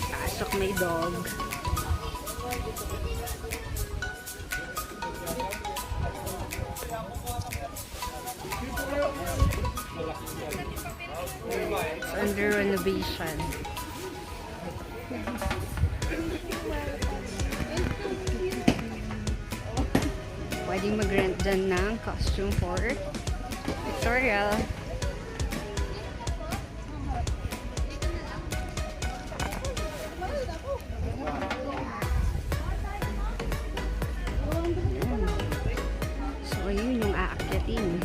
Pasok may dog. It's under renovation. Pwedeng mag-rent dyan ng costume for pictorial. So, yun yung aakyatin.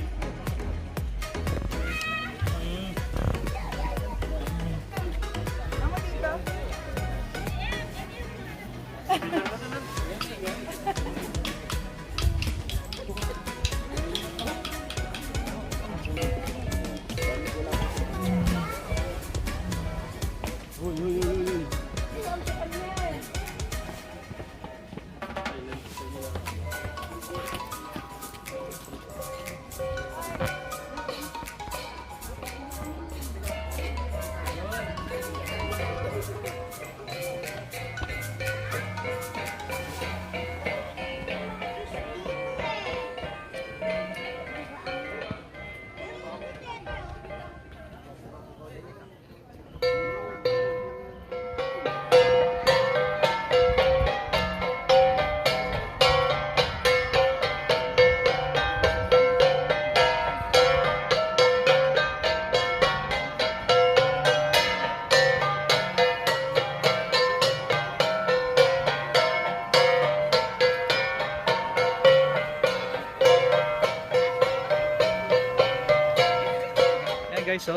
Guys,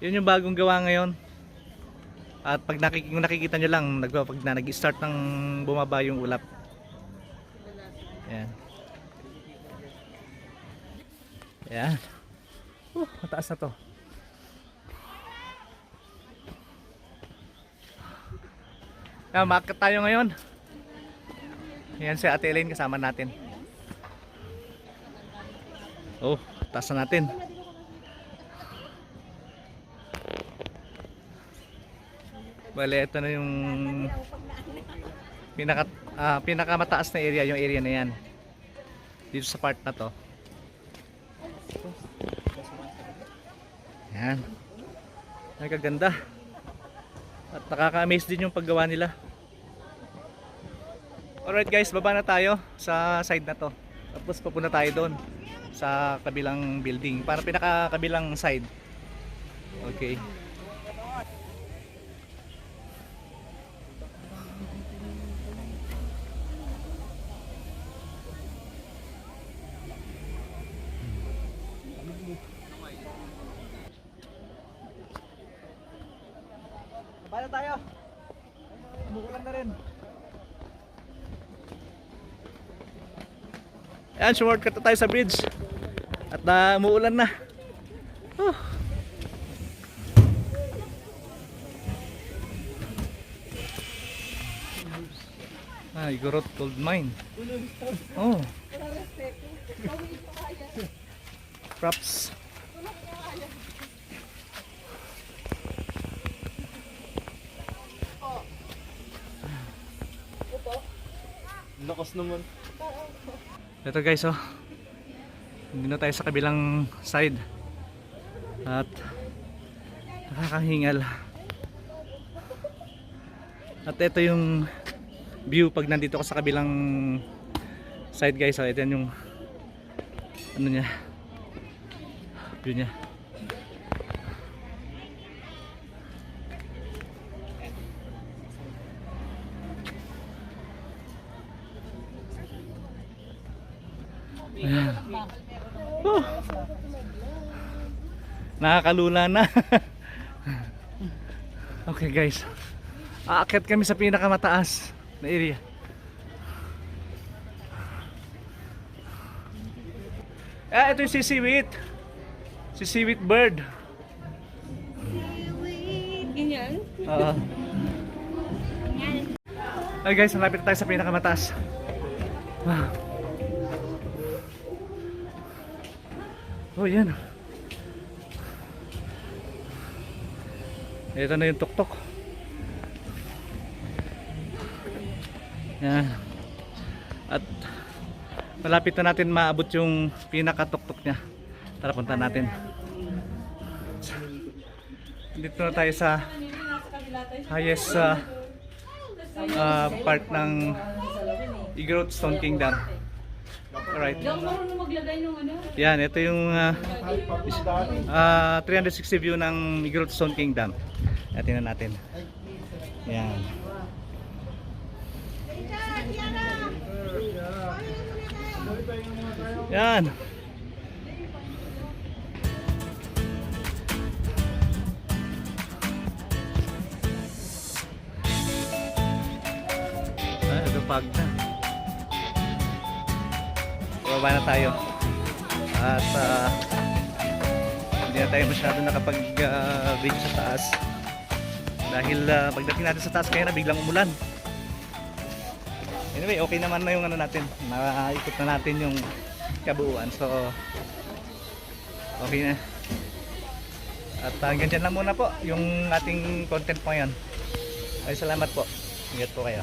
yun yung bagong gawa ngayon. At pag nakikita nyo lang, pag nag-start ng bumaba yung ulap. Ayan. Ayan. Mataas na to. Ayan, maakyat tayo ngayon. Ayan si Ate Elaine kasama natin. Taas na natin. Bale, ito na yung pinakamataas na area, yung area na yan. Dito sa part na to. Yan. Ay, kaganda. At nakaka-amaze din yung paggawa nila. Alright guys, baba na tayo sa side na to. Tapos papunta tayo doon sa kabilang building. Para pinaka-kabilang side. Okay. Bala tayo. Umuulan na rin. Ayan, shortcut na tayo sa bridge. At umuulan na. Igorot Gold Mine. Props. Lakas naman. Ito guys, hindi na tayo sa kabilang side. At nakakahingal. At ito yung view pag nandito ka sa kabilang side guys. Ito yung ano niya, view niya. Ayan. Nakakalula na. Okay guys, aakyat kami sa pinakamataas na area. Ito yung sisiwit. Sisiwit bird. Ganyan? Oo. Okay guys, malapit tayo sa pinakamataas. Yan. Ito na yung tuktok. Yan. At malapit na natin maabot yung pinakatuktok niya. Tara, punta natin. Dito na tayo sa highest part ng Igorot Stone Kingdom. Alright. Yan, ito yung 360 view ng Igorot Stone Kingdom. Tingnan natin. Yan. Yan. Pag na. Bababa na tayo. At hindi na tayo masyado nakapag-video sa taas. Dahil pagdating natin sa taas kaya na biglang umulan. Anyway, okay naman na yung ano natin. Naikot na natin yung kabuuan. So, okay na. At hanggang dyan lang muna po yung ating content po ngayon. Ay, salamat po. Ingat po kayo.